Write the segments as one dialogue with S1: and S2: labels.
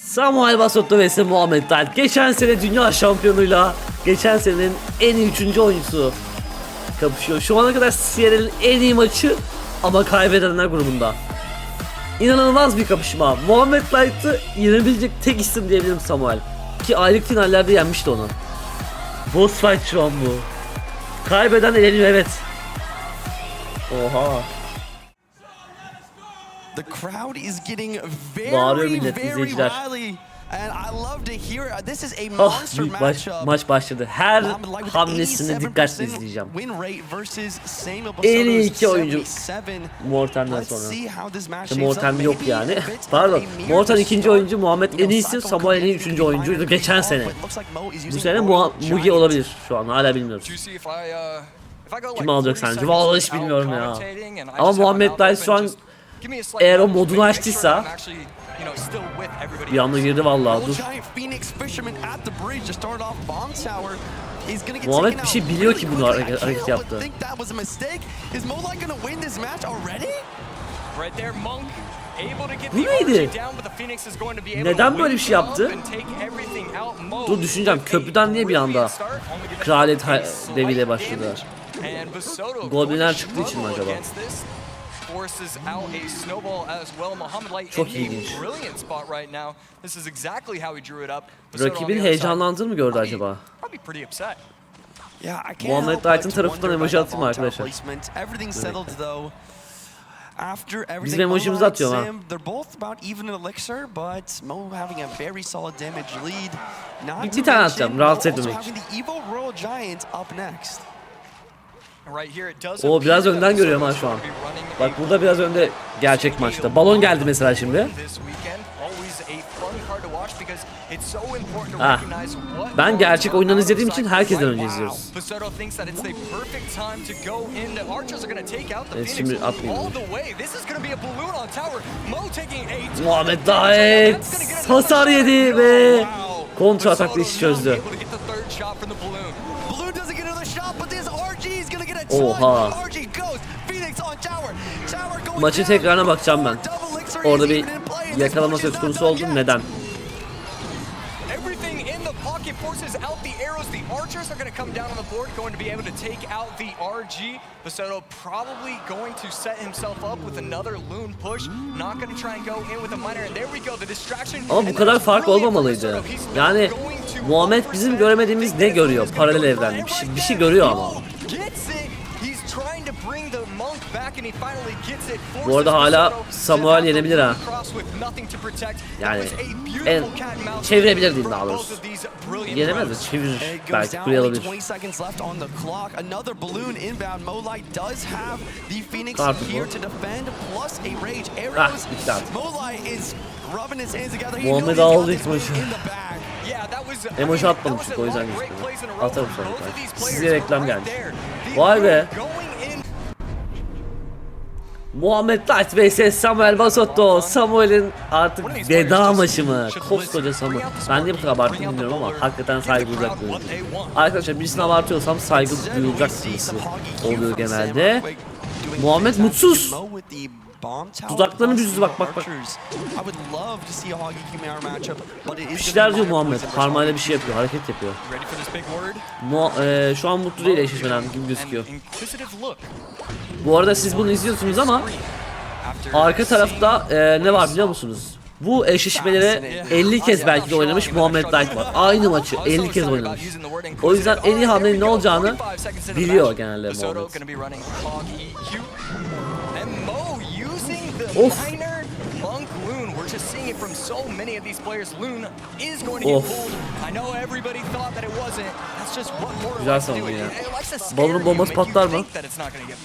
S1: Samuel Basotto vs Muhammed Tayyip. Geçen sene dünya şampiyonuyla geçen senenin en iyi 3. oyuncusu kapışıyor. Şu ana kadar CRL'in en iyi maçı ama kaybedenler grubunda. İnanılmaz bir kapışma. Muhammed Tayyip'i yenebilecek tek isim diyebilirim Samuel. Ki aylık finallerde yenmişti onu. Boss fight şu an bu. Kaybeden eleniyor, evet. Oha.
S2: The crowd is getting
S1: Bağırıyor
S2: very,
S1: millet,
S2: very
S1: izleyiciler.
S2: rowdy. And I love to hear this is a
S1: Oh,
S2: monster
S1: büyük
S2: matchup.
S1: maç başladı. Her hamlesini dikkatle izleyeceğim. En iyi iki oyuncu Morten'den sonra. İşte Morten yok yani. Pardon. Morten ikinci oyuncu, Muhammed en iyisi, Samuel en iyi 3. oyuncuydu geçen sene. Bu sene Mugi olabilir şu an, hala bilmiyoruz. Kim alacak sence? Vallahi hiç bilmiyorum ya. Ama Muhammed Tayyip şu an eğer o modunu açtıysa bir anda girdi vallahi. Dur. Muhammed bir şey biliyor ki bunu hareket yaptı. Bu neydi? Neden böyle bir şey yaptı? Dur düşüneceğim. Köprüden niye bir anda kraliyet deviyle başladı? Goblinler çıktığı için mi acaba? Çok ilginç. Rakibin heyecanlandığını mı gördü acaba? Muhammed Tayyip'in tarafından emoji atayım arkadaşlar. Bizim emojimizi atıyor ha. Bir tane atacağım, rahatsız etmemek için. O biraz önden görüyorum ha şu an. Bak burada biraz önde gerçek maçta. Balon geldi mesela şimdi. Ah. Ben gerçek oyundan izlediğim için herkesten önce izliyoruz. Evet, şimdi atmayayım. Muhammed Tayyip hasar yedi ve kontra atakla işi çözdü. Oha. Maçın tekrarına bakacağım ben. Orada bir yakalama söz konusu oldu. Neden? Ama bu kadar fark olmamalıydı. Yani Muhammed bizim göremediğimiz ne görüyor? Paralel evrende. Bir şey görüyor ama. Bu arada hala Samuel yenebilir ha. Yani çevirebilir değil daha doğrusu. Yenemez de çevirir. Belki kuleye alabilir. Kartı bu. Ah bitti artık. Muhammed aldı ilk maçı. Emoji atmadım çünkü o yüzden gözüküyor. Atarım sonra. Size reklam gelmiş. Vay be. Muhammed Tayyip vs Samuel Basotto. Samuel'in artık veda maçı mı? Koskoca Samuel. Ben niye bu kadar abarttım bilmiyorum ama hakikaten saygı duyacak bir oyuncu. Arkadaşlar birisini abartıyorsam saygı duyulacak birisi oluyor genelde. Muhammed mutsuz. Dudaklarını büzdü bak. Bir şeyler diyor Muhammed. Parmağıyla bir şey yapıyor, hareket yapıyor. Şu an mutlu değil eşleşmeden gibi gözüküyor. Bu arada siz bunu izliyorsunuz ama arka tarafta ne var biliyor musunuz? Bu eşleşmeleri 50 kez belki de oynamış Muhammed Tayyip var. Aynı maçı 50 kez oynamış. O yüzden en iyi hamlenin ne olacağını biliyor genelde Muhammed. Of. Güzel savunma ya. Balonun bombası patlar mı?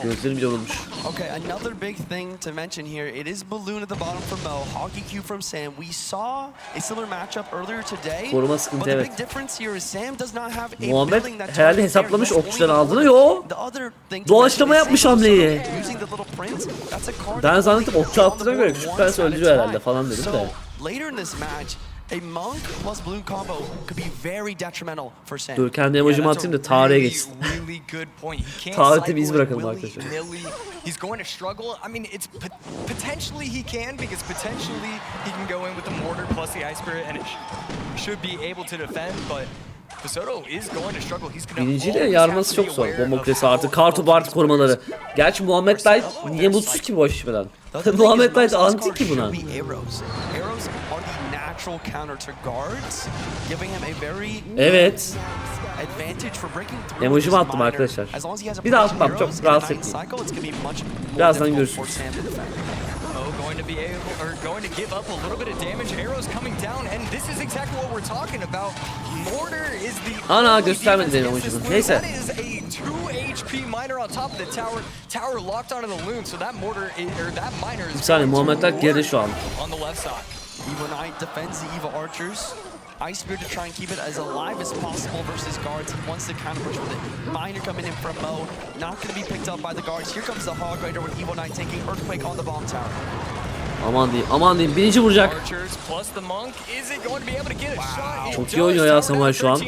S1: Gözlerim bile olmuş.
S2: Okay, another big thing to mention here. It is balloon at the bottom from Mo, hockey cue from Sam. We saw a similar matchup earlier today.
S1: Koruma sıkıntı, evet.
S2: Muhammed
S1: herhalde hesaplamış okçuları aldığını. Yo. Doğaçlama yapmış hamleyi. Ben zannettim okçu attığına göre küçük prens öldürüyor herhalde falan dedim de.
S2: A monk plus balloon combo could be very detrimental for Sam.
S1: Dur kendi emojimi atayım da tarihe geçsin. Tarihte bir iz bırakalım arkadaşlar.
S3: He's going to struggle. I mean, it's potentially he can, because potentially he can go in with the mortar plus the ice spirit and it should be able to defend, but Soto is going to struggle. He's going to
S1: Birinciyle yarması çok zor. Bomba kulesi artı kartopu artı korumaları. Gerçi Muhammed Light niye mutsuz ki bu işmeden? Muhammed Light anti ki buna. Evet. Emojimi attım arkadaşlar. Bir daha atmam, çok rahatsız etmeyin. Birazdan görüşürüz.
S3: Going to be able, or going to give up a little bit of damage. Arrows coming down, and this is exactly what we're talking about. Mortar is the
S1: ana göstermedi benim oyuncunun. Neyse.
S3: That is a 2 HP miner on top of the tower. Tower locked onto the loon, so that mortar is, or that miner is.
S1: Bir saniye, Muhammed'ler geride şu an.
S3: On the left side.
S2: Evo Knight defends the Evo Archers. Ice Spear to try and keep it as alive as possible versus guards. He wants to counter push with it. Miner coming in from Mo. Not going to be picked up by the guards. Here comes the Hog Rider with Evo Knight taking Earthquake on the bomb tower.
S1: Aman diyeyim, aman diyeyim. Birinci vuracak. Çok iyi oynuyor ya Samuel şu an.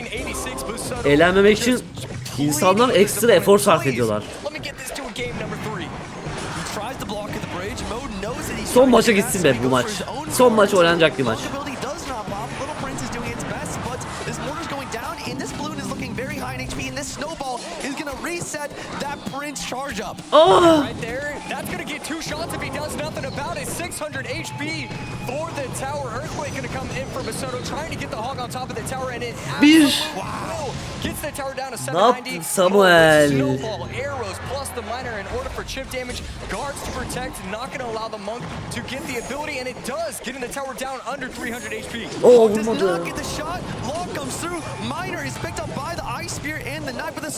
S1: Eğlenmemek için insanlar ekstra efor sarf ediyorlar. Son maça gitsin be bu maç. Son maç oynanacak bir maç.
S2: Reset that Prince charge up.
S1: Oh!
S3: Right there, that's gonna get 2 shots if he does nothing about it. 600 HP for the tower. Earthquake gonna come in from Masoto, trying to get the hog on top of the tower, and it wow gets the tower down to 790.
S1: Samuel.
S3: Snowball arrows plus the miner in order for chip damage. Guards to protect, not gonna allow the monk to get the ability, and it does, getting the tower down under 300 HP.
S1: Oh,
S2: does not get the shot. Long comes through. Miner is picked up by the ice spear and the knife, but the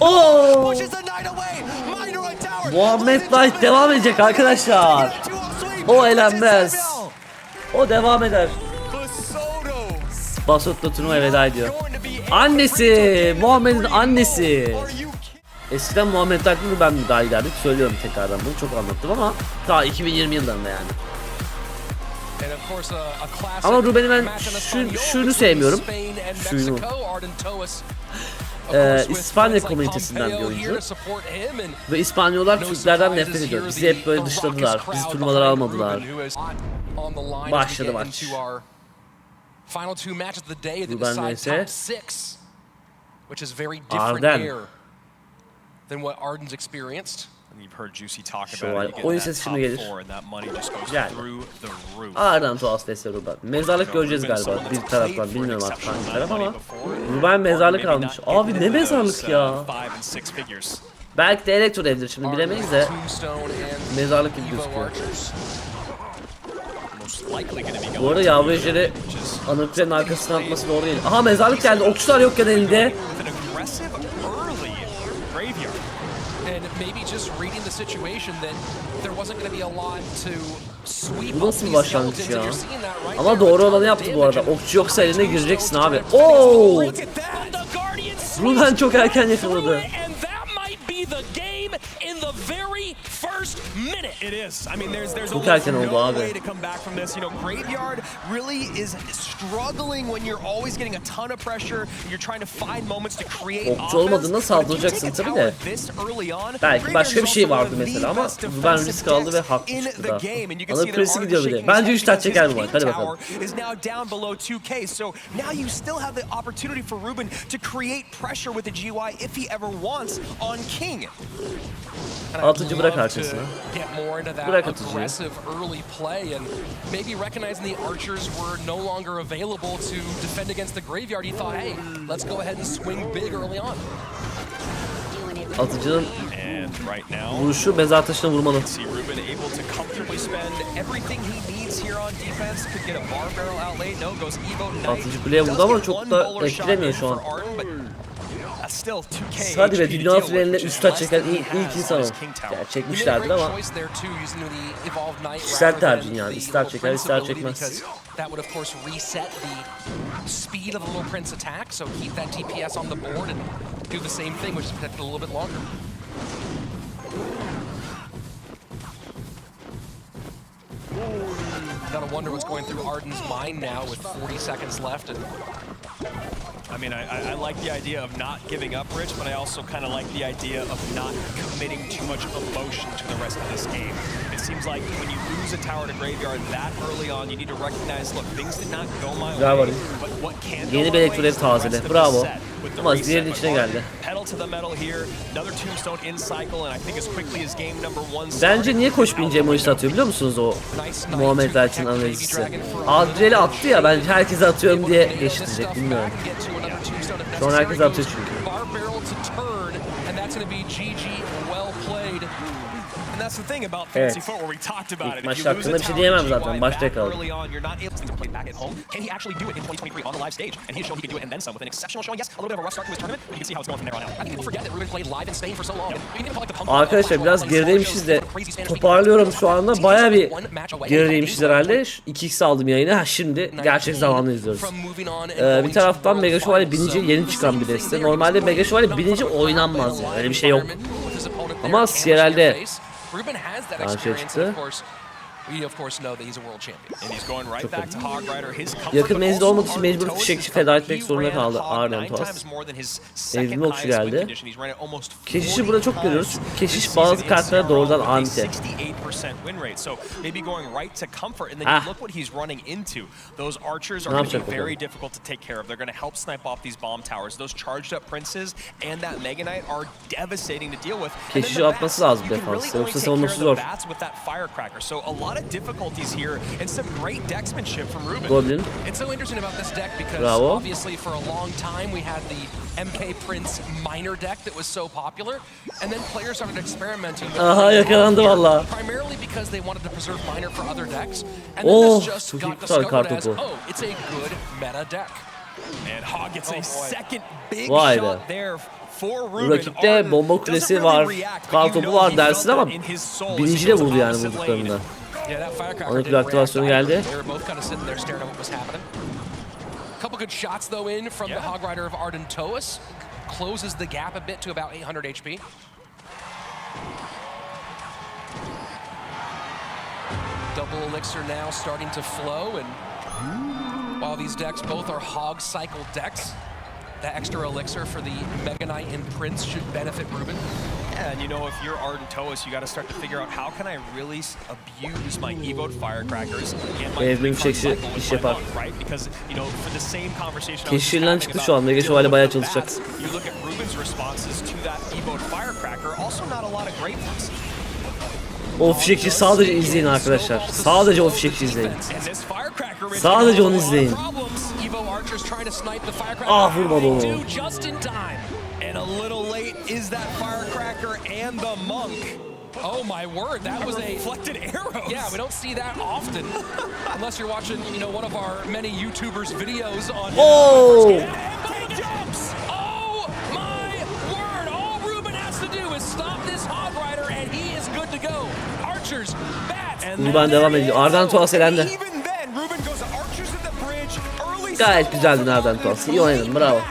S2: pushes the knight away. Miner on tower.
S1: Muhammed Light devam edecek arkadaşlar. O eğlenmez. O devam eder. Basot'la turnuvaya veda ediyor. Annesi, Muhammed'in annesi. Eskiden Muhammed Light'ını ben daha ileride söylüyorum tekrardan, bunu çok anlattım ama daha 2020 yıllarında yani. Ama Ruben'i ben şunu sevmiyorum. Şunu. İspanya komünitesinden bir oyuncu. Ve İspanyollar Türklerden nefret ediyor. Bizi hep böyle dışladılar. Bizi turnuvalara almadılar. Başladı maç. Ruben neyse. Arden. Şövalye. Oyun sesi şimdi gelir. Yani. Arden tuhaf sesi Ruben. Mezarlık göreceğiz galiba bir taraftan. Bilmiyorum artık hangi taraf ama. Ruben mezarlık almış. Abi ne mezarlık ya. Belki de elektro evdir, şimdi bilemeyiz de. Mezarlık gibi gözüküyor. Bu arada yavru ejderi Anıklerin arkasına atması doğru değil. Aha mezarlık geldi. Okçular yokken elinde. Bu nasıl bir başlangıç ya? Ama doğru olanı yaptı bu arada. Okçu yoksa eline gireceksin abi. Oo! Ruben çok erken yakaladı. Çok erken oldu abi. Okçu olmadığında saldıracaksın tabi de. Belki başka bir şey vardı mesela ama Ruben risk aldı ve haklı çıktı da. Anıl presi gidiyor bir de. Bence 3 taç çeker bu maç. Hadi bakalım. Atıcı bırak arkasına. Bırak atıcıyı. Atıcının vuruşu mezar taşına vurmalı. Atıcı kuleye vurdu ama çok da etkilemiyor şu an. Hadi be, dünya finaline üst taç çeken ilk insan o. Yani çekmişlerdir ama kişisel tercih yani. İster çeker ister çekmez.
S4: Gotta wonder what's going through Arden's mind now with 40 seconds left. And
S3: I mean, I like the idea of not giving up, Rich, but I also kind of like the idea of not committing too much emotion to the rest of this game. It seems like when you lose a tower to Graveyard that early on, you need to recognize, look, things did not go my way, but what can go
S1: Yeni bir
S3: my way
S1: elektroleri
S3: is the rest
S1: tazele.
S3: of the
S1: Bravo.
S3: set with the
S1: Ama
S3: reset.
S1: diğerinin içine geldi.
S3: Pedal to the metal here, another tombstone in cycle, and I think as quickly as game number 1
S1: Bence niye koşmayınca emoji atıyor biliyor musunuz o Muhammed Elçin analistisi? Adriel'i attı ya, ben herkese atıyorum diye geçtirecek, bilmiyorum. Şu an herkese atıyor çünkü. Evet. İlk maç hakkında bir şey diyemem zaten. Başta kaldı. Arkadaşlar biraz gerideymişiz de toparlıyorum şu anda. Bayağı bir gerideymişiz herhalde. 2x aldım yayına. Şimdi gerçek zamanlı izliyoruz. Bir taraftan Mega Şövalye bininci yeni çıkan bir deste. Normalde Mega Şövalye bininci oynanmaz yani. Öyle bir şey yok. Ama CRL'de karşıya çıktı. Yakın menzil olmadığı için mecbur fişekçi feda etmek zorunda kaldı Arden Toas. Menzilli okçu geldi. Keşişi burada çok görüyoruz. Keşiş bazı kartlara doğrudan anti. Ah. Ne yapacak bakalım? Keşişi atması lazım defans. Yoksa savunması zor. Goblin. Bravo.
S4: Obviously for a long time we had the MK Prince minor deck that was so popular, and then players started experimenting with
S1: Aha, yakalandı valla.
S4: primarily because they wanted to preserve minor for other decks, and then this just got discovered as, oh, it's a good meta deck.
S3: And Hog gets a second big
S1: Vay be.
S3: shot there.
S1: Bu rakipte bomba kulesi var, kartopu var dersin ama birinciyle vurdu yani vurduklarında. Anakül aktivasyonu geldi.
S4: Couple good shots though in from the Hog Rider of Arden Toas. Closes the gap a bit to about 800 HP. Double elixir now starting to flow, and while these decks both are Hog cycle decks, the extra elixir for the Mega Knight and Prince should benefit Ruben.
S3: Yeah, and you know, if you're Arden Toas, you got to start to figure out how can I really abuse my Evoed Firecrackers and my
S1: Evrim Fişekçi iş yapar.
S3: right? Because you know, for the same conversation.
S1: Keşişinden çıktı şu an. Mega Şövalye bayağı çalışacak.
S3: You look at Ruben's responses to that Evoed Firecracker, also not a lot of great ones.
S1: O fişekçi sadece izleyin arkadaşlar. Sadece o fişekçi izleyin. Sadece onu izleyin. Ah, vurmadı onu.
S3: And a little late is that Firecracker and the Monk.
S4: Oh my word, that was a
S3: reflected arrows.
S4: Yeah, we don't see that often. Unless you're watching, you know, one of our many YouTubers videos on
S1: Oh!
S4: Oh my word, all Ruben has to do is stop this Hog Rider and he is good to go. Archers, bats.
S1: Ruben devam ediyor. Arden Toas elendi. Gayet güzeldi Arden Toas. İyi oynadın, bravo.